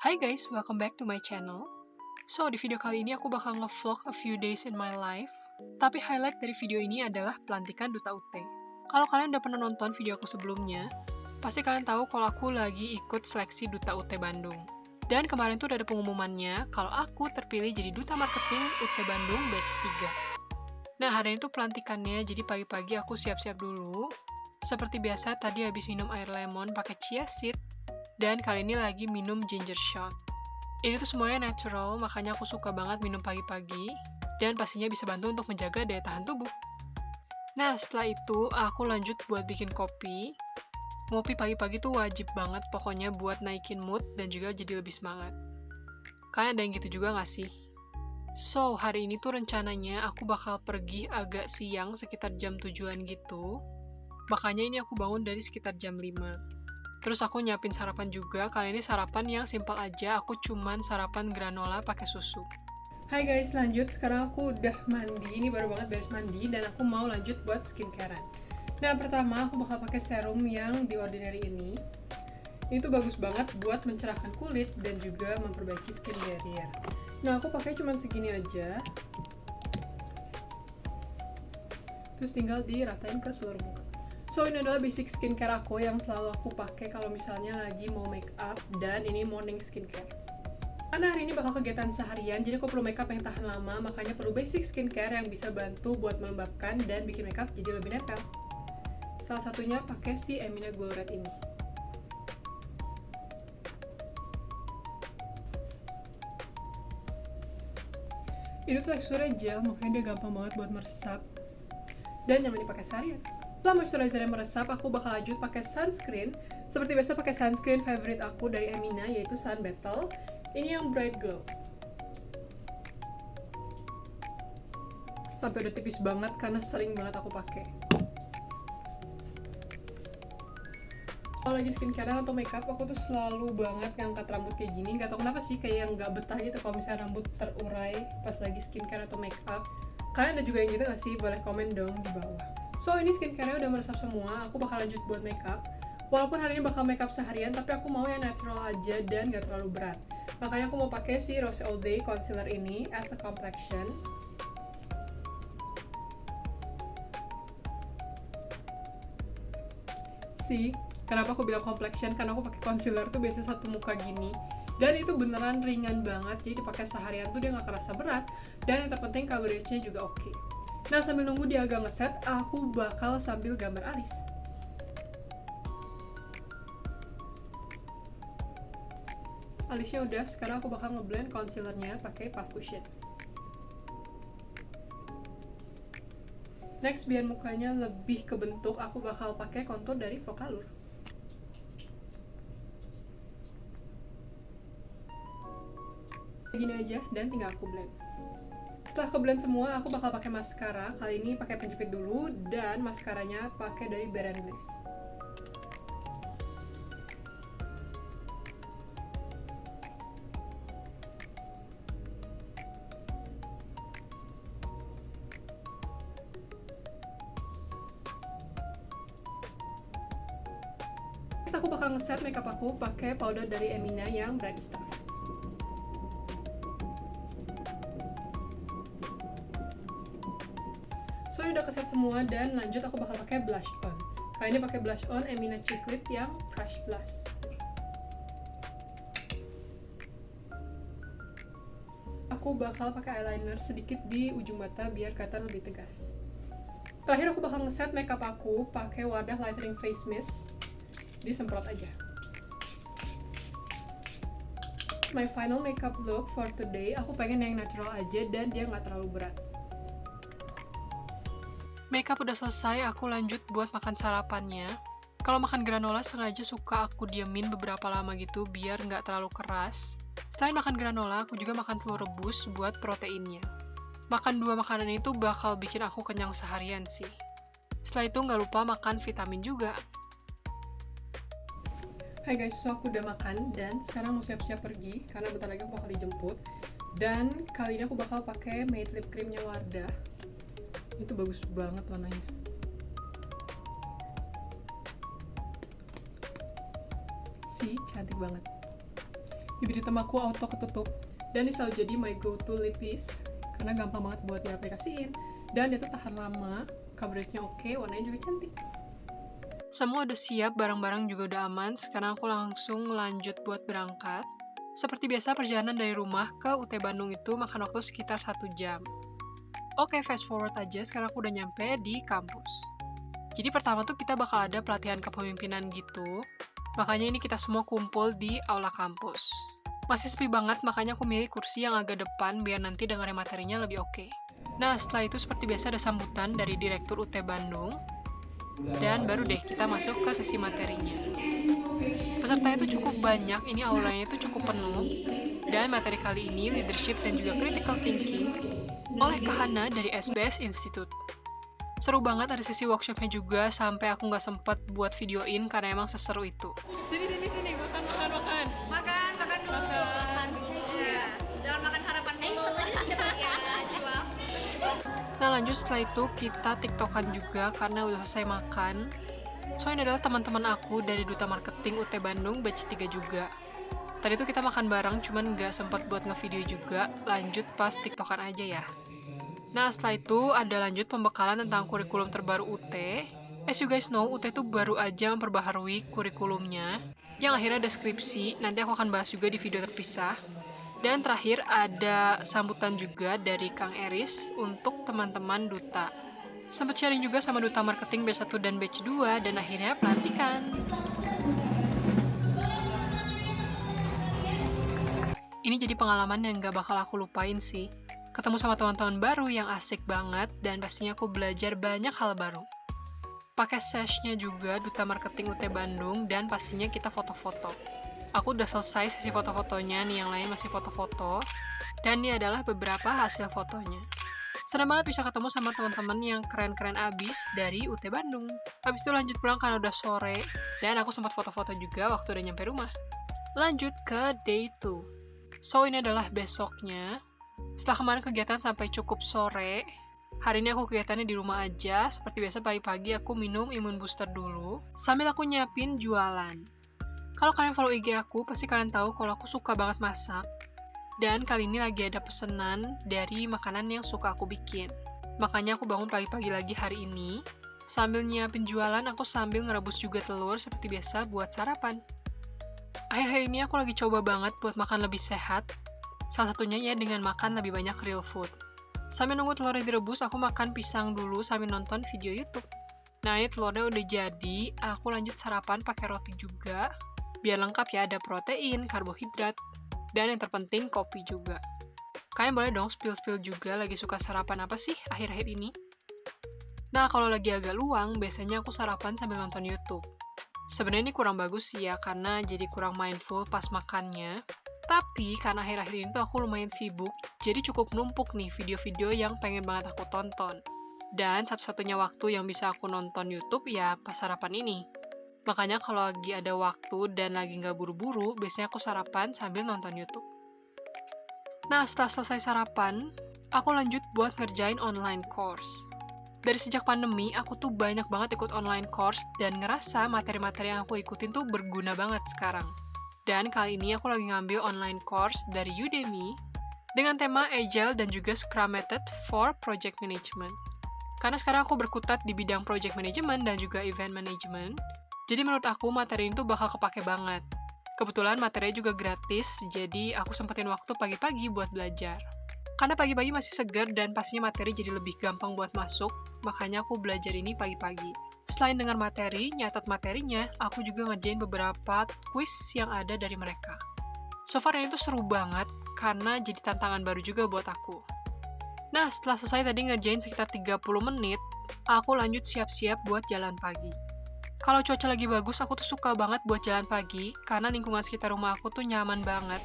Hi guys, welcome back to my channel. So, di video kali ini aku bakal nge-vlog a few days in my life. Tapi highlight dari video ini adalah pelantikan Duta UT. Kalau kalian udah pernah nonton video aku sebelumnya, pasti kalian tahu kalau aku lagi ikut seleksi Duta UT Bandung. Dan kemarin tuh udah ada pengumumannya kalau aku terpilih jadi Duta Marketing UT Bandung Batch 3. Nah, hari ini tuh pelantikannya, jadi pagi-pagi aku siap-siap dulu. Seperti biasa, tadi habis minum air lemon pakai chia seed, dan kali ini lagi minum ginger shot. Ini tuh semuanya natural, makanya aku suka banget minum pagi-pagi, dan pastinya bisa bantu untuk menjaga daya tahan tubuh. Nah, setelah itu aku lanjut buat bikin kopi. Ngopi pagi-pagi tuh wajib banget pokoknya buat naikin mood dan juga jadi lebih semangat. Kalian ada yang gitu juga gak sih? So, hari ini tuh rencananya aku bakal pergi agak siang, sekitar jam 7-an gitu. Makanya ini aku bangun dari sekitar jam 5. Terus aku nyiapin sarapan juga. Kali ini sarapan yang simpel aja, aku cuman sarapan granola pakai susu. Hai guys, lanjut. Sekarang aku udah mandi, ini baru banget beres mandi, dan aku mau lanjut buat skincarean. Nah, pertama aku bakal pakai serum yang di Ordinary ini. Itu bagus banget buat mencerahkan kulit dan juga memperbaiki skin barrier. Nah, aku pakai cuman segini aja. Terus tinggal diratain ke seluruh muka. So, ini adalah basic skincare aku yang selalu aku pakai kalau misalnya lagi mau make up, dan ini morning skincare. Karena hari ini bakal kegiatan seharian, jadi aku perlu makeup yang tahan lama, makanya perlu basic skincare yang bisa bantu buat melembabkan dan bikin makeup jadi lebih nempel. Salah satunya pakai si Emina Glow Red ini. Ini tuh teksturnya gel, makanya dia gampang banget buat meresap dan nyaman dipakai seharian. Setelah moisturizer yang meresap, aku bakal lanjut pakai sunscreen. Seperti biasa pakai sunscreen favorite aku dari Emina, yaitu Sun Battle. Ini yang Bright Glow. Sampai udah tipis banget karena sering banget aku pakai. Kalau lagi skincarean atau makeup, aku tuh selalu banget ngangkat rambut kayak gini. Gak tau kenapa sih, kayak yang gak betah gitu kalau misalnya rambut terurai pas lagi skincare atau makeup. Kalian ada juga yang gitu gak sih? Boleh komen dong di bawah. So, ini skincare-nya udah meresap semua, aku bakal lanjut buat makeup. Walaupun hari ini bakal makeup seharian, tapi aku mau yang natural aja dan gak terlalu berat. Makanya aku mau pakai si Rose All Day concealer ini as a complexion. Kenapa aku bilang complexion? Karena aku pakai concealer tuh biasa satu muka gini. Dan itu beneran ringan banget, jadi dipakai seharian tuh dia gak kerasa berat. Dan yang terpenting coveragenya juga oke. Nah, sambil nunggu dia agak ngeset, aku bakal sambil gambar alis. Alisnya udah, sekarang aku bakal ngeblend concealernya pakai puff cushion. Next, biar mukanya lebih kebentuk, aku bakal pakai contour dari Vocalour. Gini aja, dan tinggal aku blend. Setelah ke blend semua, aku bakal pakai maskara. Kali ini pakai penjepit dulu, dan maskaranya pakai dari Bare & Bliss. Next, aku bakal ngeset makeup aku pakai powder dari Emina yang Bright Stuff. So, ini udah keset semua, dan lanjut aku bakal pakai blush on. Kali ini pakai blush on Emina Chiclet yang Crush Blush. Aku bakal pakai eyeliner sedikit di ujung mata biar kelihatan lebih tegas. Terakhir aku bakal ngeset makeup aku pakai wadah lightening face mist. Disemprot aja. My final makeup look for today, aku pengen yang natural aja dan dia nggak terlalu berat. Makeup udah selesai, aku lanjut buat makan sarapannya. Kalau makan granola sengaja suka aku diemin beberapa lama gitu biar nggak terlalu keras. Selain makan granola, aku juga makan telur rebus buat proteinnya. Makan dua makanan itu bakal bikin aku kenyang seharian sih. Setelah itu nggak lupa makan vitamin juga. Hai guys, so aku udah makan dan sekarang mau siap-siap pergi karena bentar lagi aku bakal dijemput. Dan kali ini aku bakal pakai matte lip creamnya Wardah. Itu bagus banget warnanya. Cantik banget. bibir hitam aku auto ketutup. Dan ini selalu jadi my go-to lippies, karena gampang banget buat diaplikasiin. Dan dia tuh tahan lama, coveragenya oke, warnanya juga cantik. Semua udah siap, barang-barang juga udah aman, sekarang aku langsung lanjut buat berangkat. Seperti biasa, perjalanan dari rumah ke UT Bandung itu makan waktu sekitar 1 jam. Oke, fast forward aja, sekarang aku udah nyampe di kampus. Jadi pertama tuh kita bakal ada pelatihan kepemimpinan gitu, makanya ini kita semua kumpul di aula kampus. Masih sepi banget, makanya aku milih kursi yang agak depan biar nanti dengerin materinya lebih oke. Nah, setelah itu seperti biasa ada sambutan dari Direktur UT Bandung, dan baru deh kita masuk ke sesi materinya. Peserta itu cukup banyak, ini aulanya itu cukup penuh, dan materi kali ini leadership dan juga critical thinking oleh Kak Hana dari SBS Institute. Seru banget, ada sesi workshopnya juga, sampai aku nggak sempet buat videoin karena emang seseru itu. Sini, makan dulu. Makan dulu. Ya. Jangan makan harapan dulu. Ya, jual. Nah lanjut setelah itu kita tiktokan juga karena udah selesai makan. So ini adalah teman-teman aku dari Duta Marketing UT Bandung batch 3 juga. Tadi tuh kita makan bareng, cuman nggak sempat buat ngevideo juga, lanjut pas tiktokan aja ya. Nah setelah itu ada lanjut pembekalan tentang kurikulum terbaru UT. As you guys know, UT tuh baru aja memperbaharui kurikulumnya, yang akhirnya ada skripsi, nanti aku akan bahas juga di video terpisah. Dan terakhir ada sambutan juga dari Kang Eris untuk teman-teman Duta. Sempat sharing juga sama Duta Marketing batch 1 dan batch 2, dan akhirnya pelantikan. Ini jadi pengalaman yang gak bakal aku lupain sih. Ketemu sama teman-teman baru yang asik banget, dan pastinya aku belajar banyak hal baru. Pakai sashnya juga Duta Marketing UT Bandung, dan pastinya kita foto-foto. Aku udah selesai sesi foto-fotonya, nih yang lain masih foto-foto, dan ini adalah beberapa hasil fotonya. Senang banget bisa ketemu sama teman-teman yang keren-keren abis dari UT Bandung. Habis itu lanjut pulang karena udah sore, dan aku sempat foto-foto juga waktu udah nyampe rumah. Lanjut ke day 2. So ini adalah besoknya. Setelah kemarin kegiatan sampai cukup sore, hari ini aku kegiatannya di rumah aja. Seperti biasa pagi-pagi aku minum imun booster dulu, sambil aku nyiapin jualan. Kalau kalian follow IG aku, pasti kalian tahu kalau aku suka banget masak. Dan kali ini lagi ada pesanan dari makanan yang suka aku bikin. Makanya aku bangun pagi-pagi lagi hari ini. Sambil nyiapin jualan, aku sambil ngerebus juga telur seperti biasa buat sarapan. Akhir-akhir ini aku lagi coba banget buat makan lebih sehat. Salah satunya ya dengan makan lebih banyak real food. Sambil nunggu telurnya direbus, aku makan pisang dulu sambil nonton video YouTube. Nah ini telurnya udah jadi, aku lanjut sarapan pakai roti juga. Biar lengkap ya, ada protein, karbohidrat, dan yang terpenting kopi juga. Kalian boleh dong spill-spill juga lagi suka sarapan apa sih akhir-akhir ini? Nah, kalau lagi agak luang, biasanya aku sarapan sambil nonton YouTube. Sebenarnya ini kurang bagus sih ya, karena jadi kurang mindful pas makannya. Tapi, karena akhir-akhir ini tuh aku lumayan sibuk, jadi cukup numpuk nih video-video yang pengen banget aku tonton. Dan satu-satunya waktu yang bisa aku nonton YouTube ya pas sarapan ini. Makanya kalau lagi ada waktu dan lagi nggak buru-buru, biasanya aku sarapan sambil nonton YouTube. Nah, setelah selesai sarapan, aku lanjut buat ngerjain online course. Dari sejak pandemi, aku tuh banyak banget ikut online course dan ngerasa materi-materi yang aku ikutin tuh berguna banget sekarang. Dan kali ini aku lagi ngambil online course dari Udemy dengan tema Agile dan juga Scrum Method for Project Management. Karena sekarang aku berkutat di bidang Project Management dan juga Event Management, jadi menurut aku materi itu bakal kepake banget. Kebetulan materinya juga gratis, jadi aku sempetin waktu pagi-pagi buat belajar. Karena pagi-pagi masih segar dan pastinya materi jadi lebih gampang buat masuk, makanya aku belajar ini pagi-pagi. Selain dengar materi, nyatat materinya, aku juga ngerjain beberapa quiz yang ada dari mereka. So far ini tuh seru banget, karena jadi tantangan baru juga buat aku. Nah, setelah selesai tadi ngerjain sekitar 30 menit, aku lanjut siap-siap buat jalan pagi. Kalau cuaca lagi bagus, aku tuh suka banget buat jalan pagi, karena lingkungan sekitar rumah aku tuh nyaman banget.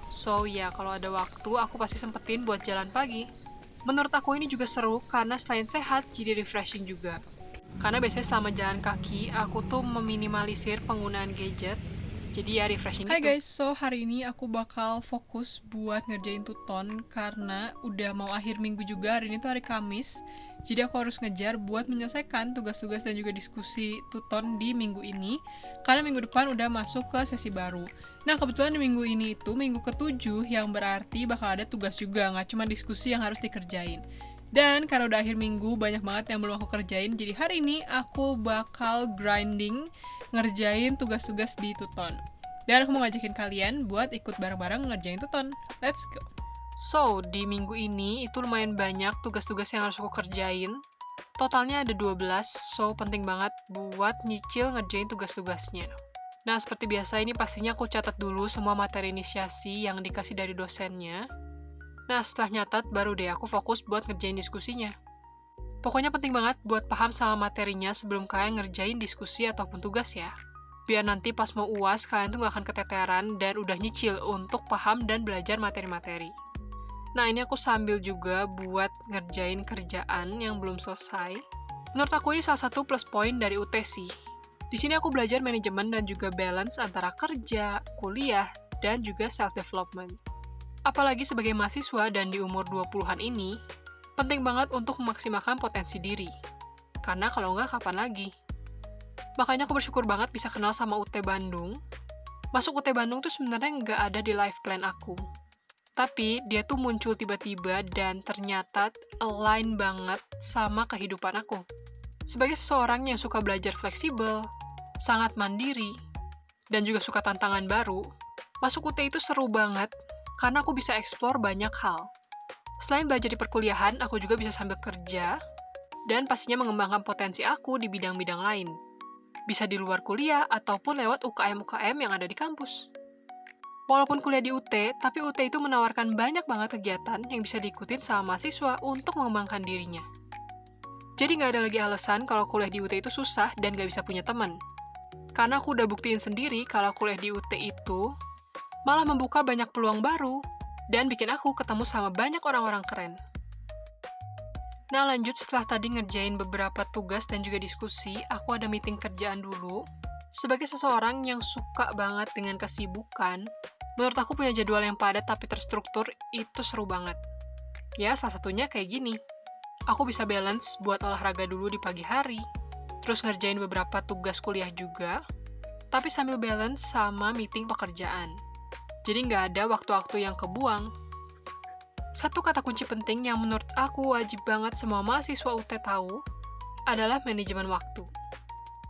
So ya, kalau ada waktu, aku pasti sempetin buat jalan pagi. Menurut aku ini juga seru, karena selain sehat, jadi refreshing juga. Karena biasanya selama jalan kaki, aku tuh meminimalisir penggunaan gadget, Jadi ya refreshing Hai gitu. guys, so hari ini aku bakal fokus buat ngerjain tuton karena udah mau akhir minggu juga, hari ini tuh hari Kamis. Jadi aku harus ngejar buat menyelesaikan tugas-tugas dan juga diskusi tuton di minggu ini, karena minggu depan udah masuk ke sesi baru. Nah kebetulan di minggu ini itu minggu ke-7 yang berarti bakal ada tugas juga, nggak cuma diskusi yang harus dikerjain. Dan karena udah akhir minggu banyak banget yang belum aku kerjain, jadi hari ini aku bakal grinding ngerjain tugas-tugas di tuton. Dan aku mau ngajakin kalian buat ikut bareng-bareng ngerjain tuton. Let's go! So, di minggu ini itu lumayan banyak tugas-tugas yang harus aku kerjain. Totalnya ada 12, so penting banget buat nyicil ngerjain tugas-tugasnya. Nah, seperti biasa ini pastinya aku catat dulu semua materi inisiasi yang dikasih dari dosennya. Nah, setelah nyatat, baru deh aku fokus buat ngerjain diskusinya. Pokoknya penting banget buat paham sama materinya sebelum kalian ngerjain diskusi ataupun tugas ya. Biar nanti pas mau UAS, kalian tuh gak akan keteteran dan udah nyicil untuk paham dan belajar materi-materi. Nah, ini aku sambil juga buat ngerjain kerjaan yang belum selesai. Menurut aku ini salah satu plus point dari UT sih. Di sini aku belajar manajemen dan juga balance antara kerja, kuliah, dan juga self-development. Apalagi sebagai mahasiswa dan di umur 20-an ini, penting banget untuk memaksimalkan potensi diri. Karena kalau nggak, kapan lagi? Makanya aku bersyukur banget bisa kenal sama UT Bandung. Masuk UT Bandung tuh sebenarnya nggak ada di life plan aku. Tapi dia tuh muncul tiba-tiba dan ternyata align banget sama kehidupan aku. Sebagai seseorang yang suka belajar fleksibel, sangat mandiri, dan juga suka tantangan baru, masuk UT itu seru banget karena aku bisa explore banyak hal. Selain belajar di perkuliahan, aku juga bisa sambil kerja, dan pastinya mengembangkan potensi aku di bidang-bidang lain. Bisa di luar kuliah ataupun lewat UKM-UKM yang ada di kampus. Walaupun kuliah di UT, tapi UT itu menawarkan banyak banget kegiatan yang bisa diikutin sama mahasiswa untuk mengembangkan dirinya. Jadi nggak ada lagi alasan kalau kuliah di UT itu susah dan nggak bisa punya teman. Karena aku udah buktiin sendiri kalau kuliah di UT itu malah membuka banyak peluang baru dan bikin aku ketemu sama banyak orang-orang keren. Nah lanjut, setelah tadi ngerjain beberapa tugas dan juga diskusi, aku ada meeting kerjaan dulu. Sebagai seseorang yang suka banget dengan kesibukan, menurut aku punya jadwal yang padat tapi terstruktur itu seru banget. Ya, salah satunya kayak gini. Aku bisa balance buat olahraga dulu di pagi hari, terus ngerjain beberapa tugas kuliah juga, tapi sambil balance sama meeting pekerjaan. Jadi nggak ada waktu-waktu yang kebuang. Satu kata kunci penting yang menurut aku wajib banget semua mahasiswa UT tahu adalah manajemen waktu.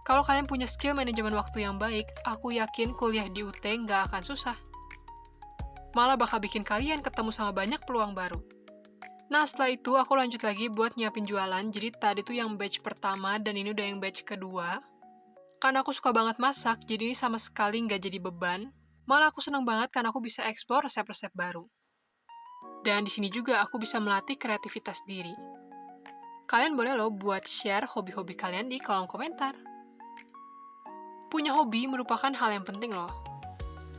Kalau kalian punya skill manajemen waktu yang baik, aku yakin kuliah di UT nggak akan susah. Malah bakal bikin kalian ketemu sama banyak peluang baru. Nah, setelah itu aku lanjut lagi buat nyiapin jualan. Jadi tadi tuh yang batch pertama dan ini udah yang batch kedua. Karena aku suka banget masak, jadi ini sama sekali nggak jadi beban. Malah aku seneng banget karena aku bisa explore resep-resep baru. Dan di sini juga aku bisa melatih kreativitas diri. Kalian boleh loh buat share hobi-hobi kalian di kolom komentar. Punya hobi merupakan hal yang penting loh.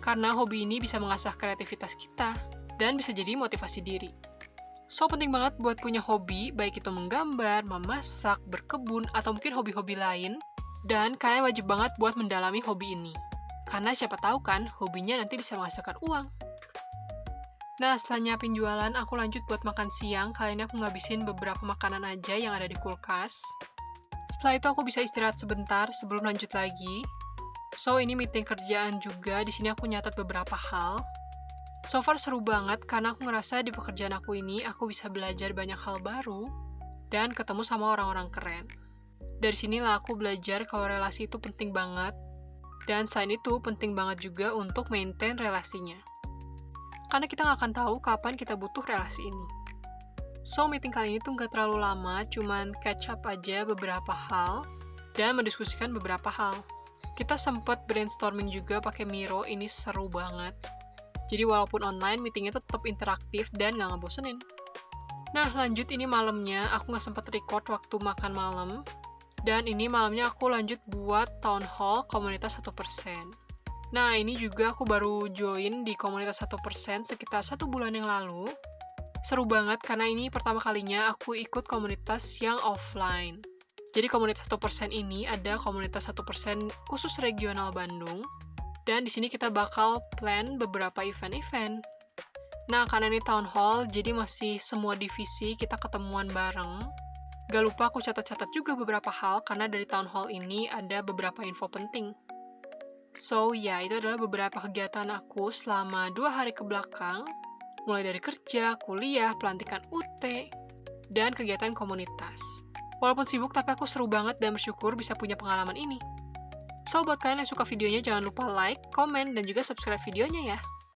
Karena hobi ini bisa mengasah kreativitas kita dan bisa jadi motivasi diri. So, penting banget buat punya hobi, baik itu menggambar, memasak, berkebun, atau mungkin hobi-hobi lain. Dan kalian wajib banget buat mendalami hobi ini. Karena siapa tahu kan, hobinya nanti bisa menghasilkan uang. Nah, setelah nyiapin jualan, aku lanjut buat makan siang. Kali ini aku ngabisin beberapa makanan aja yang ada di kulkas. Setelah itu aku bisa istirahat sebentar sebelum lanjut lagi. So, ini meeting kerjaan juga. Di sini aku nyatat beberapa hal. So far seru banget karena aku ngerasa di pekerjaan aku ini aku bisa belajar banyak hal baru dan ketemu sama orang-orang keren. Dari sinilah aku belajar kalau relasi itu penting banget. Dan selain itu penting banget juga untuk maintain relasinya. Karena kita nggak akan tahu kapan kita butuh relasi ini. So, meeting kali ini tuh nggak terlalu lama, cuman catch up aja beberapa hal, dan mendiskusikan beberapa hal. Kita sempat brainstorming juga pakai Miro, ini seru banget. Jadi walaupun online, meetingnya tuh tetap interaktif dan nggak ngebosenin. Nah, lanjut ini malamnya, aku nggak sempat record waktu makan malam, dan ini malamnya aku lanjut buat town hall komunitas 1%. Nah, ini juga aku baru join di komunitas 1% sekitar 1 bulan yang lalu. Seru banget karena ini pertama kalinya aku ikut komunitas yang offline. Jadi komunitas 1% ini ada komunitas 1% khusus regional Bandung. Dan di sini kita bakal plan beberapa event-event. Nah, karena ini town hall, jadi masih semua divisi kita ketemuan bareng. Gak lupa aku catat-catat juga beberapa hal, karena dari town hall ini ada beberapa info penting. So, ya, itu adalah beberapa kegiatan aku selama 2 hari ke belakang, mulai dari kerja, kuliah, pelantikan UT, dan kegiatan komunitas. Walaupun sibuk, tapi aku seru banget dan bersyukur bisa punya pengalaman ini. So, buat kalian yang suka videonya, jangan lupa like, komen, dan juga subscribe videonya ya.